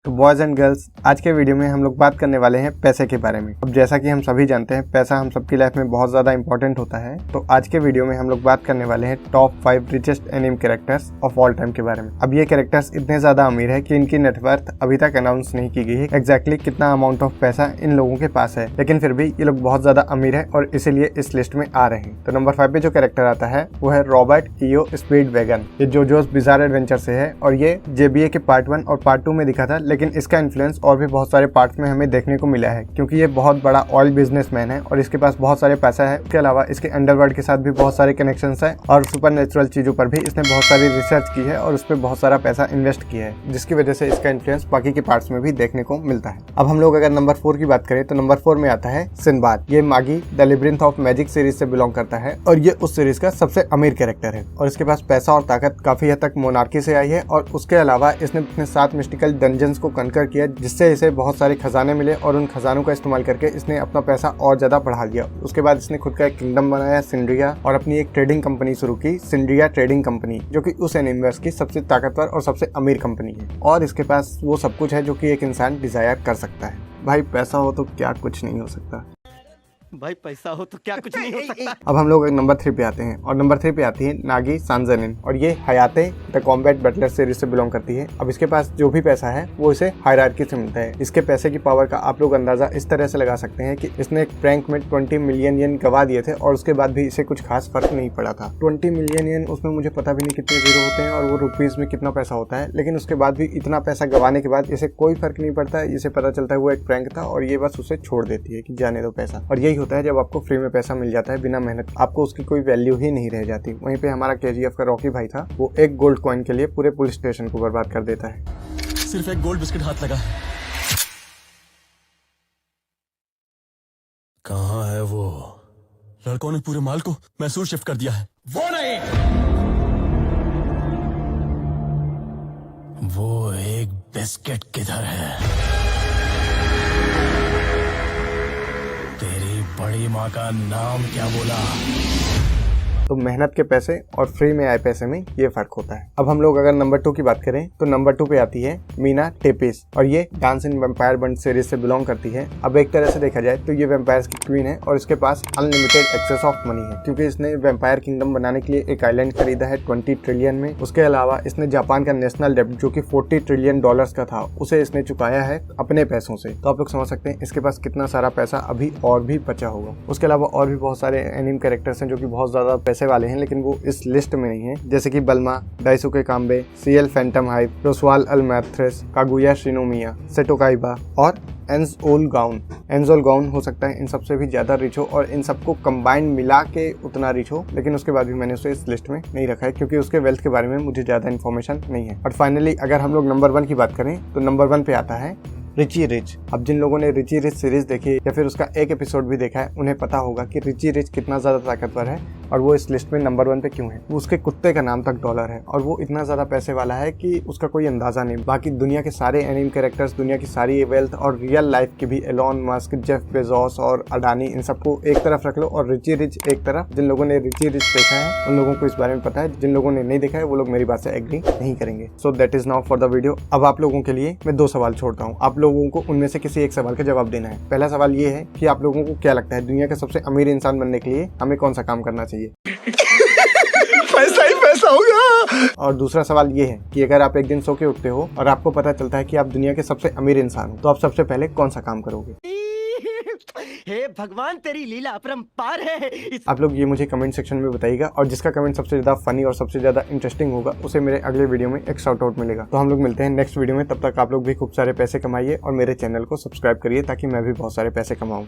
तो boys and girls, आज के वीडियो में हम लोग बात करने वाले हैं पैसे के बारे में। अब जैसा कि हम सभी जानते हैं, पैसा हम सबकी लाइफ में बहुत ज़्यादा इंपॉर्टेंट होता है। तो आज के वीडियो में हम लोग बात करने वाले हैं top 5 richest anime characters of all time के बारे में। अब ये कैरेक्टर्स इतने ज़्यादा अमीर है कि इनकी नेटवर्थ अभी तक अनाउंस नहीं की गई है एग्जैक्टली कितना अमाउंट ऑफ पैसा इन लोगों के पास है, लेकिन फिर भी ये लोग बहुत ज़्यादा अमीर है और इसीलिए इस लिस्ट में आ रहे हैं। तो नंबर 5 पे जो कैरेक्टर आता है वो है रॉबर्ट ईओ स्पीडवैगन। ये जोजोस बिज़ार एडवेंचर से है और ये जेबीए के पार्ट 1 और पार्ट 2 में दिखा था, लेकिन इसका इन्फ्लुएंस और भी बहुत सारे पार्ट्स में हमें देखने को मिला है क्योंकि ये बहुत बड़ा ऑयल बिजनेसमैन है और इसके पास बहुत सारे पैसा है। इसके अलावा इसके अंडरवर्ल्ड के साथ भी बहुत सारे कनेक्शंस है और सुपरनेचुरल चीजों पर भी इसने बहुत सारी रिसर्च की है और उस पर बहुत सारा पैसा इन्वेस्ट किया है, जिसकी वजह से इसका इन्फ्लुएंस बाकी के पार्ट्स में भी देखने को मिलता है। अब हम लोग अगर नंबर 4 की बात करें तो नंबर 4 में आता है सिंबाद। ये मागी the labyrinth of magic series से बिलोंग करता है और ये उस सीरीज का सबसे अमीर कैरेक्टर है और इसके पास पैसा और ताकत काफी हद तक मोनार्की से आई है और उसके अलावा इसने अपने 7 मिस्टिकल डंजन्स को कनकर किया, जिससे इसे बहुत सारे खजाने मिले और उन खजानों का इस्तेमाल करके इसने अपना पैसा और ज्यादा बढ़ा लिया। उसके बाद इसने खुद का एक किंगडम बनाया सिंड्रिया और अपनी एक ट्रेडिंग कंपनी शुरू की, सिंड्रिया ट्रेडिंग कंपनी, जो कि उस एनिवर्स की सबसे ताकतवर और सबसे अमीर कंपनी है और इसके पास वो सब कुछ है जो कि एक इंसान डिजायर कर सकता है। भाई पैसा हो तो क्या कुछ नहीं हो सकता। भाई पैसा हो तो क्या कुछ नहीं हो सकता। अब हम लोग नंबर 3 पे आते हैं और नंबर 3 पे आती है नागी सांजनिन और ये Hayate the combat Buttler series से बिलोंग करती है। अब इसके पास जो भी पैसा है वो इसे हायरार्की से मिलता है। इसके पैसे की पावर का आप लोग अंदाजा इस तरह से लगा सकते हैं कि इसने एक प्रैंक में 20 मिलियन येन गवा दिए थे और उसके बाद भी इसे कुछ खास फर्क नहीं पड़ा था। 20 मिलियन येन, उसमें मुझे पता भी नहीं कितने जीरो होते हैं और वो रुपीज में कितना पैसा होता है, लेकिन उसके बाद भी इतना पैसा गवाने के बाद इसे कोई फर्क नहीं पड़ता। इसे पता चलता है वो एक प्रैंक था और ये बस उसे छोड़ देती है कि जाने दो पैसा। और यही होता है जब आपको फ्री में पैसा मिल जाता है बिना मेहनत, आपको उसकी कोई वैल्यू ही नहीं रह जाती। वहीं पे हमारा केजीएफ का रॉकी भाई था, वो एक गोल्ड कॉइन के लिए पूरे पुलिस स्टेशन को बर्बाद कर देता है। सिर्फ एक गोल्ड बिस्किट हाथ लगा। कहाँ है वो? लड़कों ने पूरे माल को मैसूर शिफ्ट कर दिया है। वो नहीं, वो एक बिस्किट किधर है? तेरी बड़ी माँ का नाम क्या बोला? तो मेहनत के पैसे और फ्री में आए पैसे में ये फर्क होता है। अब हम लोग अगर नंबर 2 की बात करें तो नंबर 2 पे आती है मीना टेपिस और ये Dance in Vampire Bund series से बिलोंग करती है। अब एक तरह से देखा जाए तो ये वैम्पायर्स की क्वीन है और इसके पास अनलिमिटेड एक्सेस ऑफ मनी है क्योंकि इसने वैम्पायर किंगडम बनाने के लिए एक आइलैंड खरीदा है 20 ट्रिलियन में। उसके अलावा इसने जापान का नेशनल डेब्ट जो कि 40 ट्रिलियन डॉलर्स का था, उसे इसने चुकाया है अपने पैसों से। तो आप लोग समझ सकते हैं इसके पास कितना सारा पैसा अभी और भी बचा होगा। उसके अलावा और भी बहुत सारे एनिमे कैरेक्टर्स हैं जो कि बहुत ज्यादा पैसे वाले हैं, लेकिन वो इस लिस्ट में नहीं है, जैसे कि Bulma, Daisuke Kambe, Ciel Phantomhive, Roswaal L Mathers, Kaguya Shinomiya, Seto Kaiba और एंजोल गाउन। एंजोल गाउन हो सकता है इन सबसे भी ज्यादा रिच हो और इन सबको कंबाइंड मिला के उतना रिच हो, लेकिन उसके बाद भी मैंने उसे इस लिस्ट में नहीं रखा है क्योंकि उसके वेल्थ के बारे में मुझे ज्यादा इन्फॉर्मेशन नहीं है। और फाइनली अगर हम लोग नंबर 1 की बात करें तो नंबर 1 पे आता है रिची रिच। अब जिन लोगों ने रिची रिच सीरीज देखी या फिर उसका एक एपिसोड भी देखा है, उन्हें पता होगा कि रिची रिच कितना ज्यादा ताकतवर है और वो इस लिस्ट में नंबर 1 पे क्यों है। उसके कुत्ते का नाम तक डॉलर है और वो इतना ज्यादा पैसे वाला है कि उसका कोई अंदाजा नहीं। बाकी दुनिया के सारे एनिमे कैरेक्टर्स, दुनिया की सारी वेल्थ और रियल लाइफ की भी, एलोन मस्क, जेफ बेजोस और अडानी, इन सबको एक तरफ रख लो और रिची रिच एक तरफ। जिन लोगों ने रिची रिच देखा है उन लोगों को इस बारे में पता है, जिन लोगों ने नहीं देखा है वो लोग मेरी बात से एग्री नहीं करेंगे। So that is now for the video. अब आप लोगों के लिए मैं 2 सवाल छोड़ता हूँ, आप लोगों को उनमें से किसी एक सवाल का जवाब देना है। पहला सवाल ये है कि आप लोगों को क्या लगता है दुनिया का सबसे अमीर इंसान बनने के लिए हमें कौन सा काम करना चाहिए? पैसा ही पैसा होगा। और दूसरा सवाल ये है कि अगर आप एक दिन सो के उठते हो और आपको पता चलता है कि आप दुनिया के सबसे अमीर इंसान हो, तो आप सबसे पहले कौन सा काम करोगे? हे भगवान, तेरी लीला अपरंपार है। आप लोग ये मुझे कमेंट सेक्शन में बताइएगा और जिसका कमेंट सबसे ज्यादा फनी और सबसे ज्यादा इंटरेस्टिंग होगा उसे मेरे अगले वीडियो में एक शाउट आउट मिलेगा। तो हम लोग मिलते हैं नेक्स्ट वीडियो में। तब तक आप लोग भी खूब सारे पैसे कमाइए और मेरे चैनल को सब्सक्राइब करिए ताकि मैं भी बहुत सारे पैसे कमाऊं।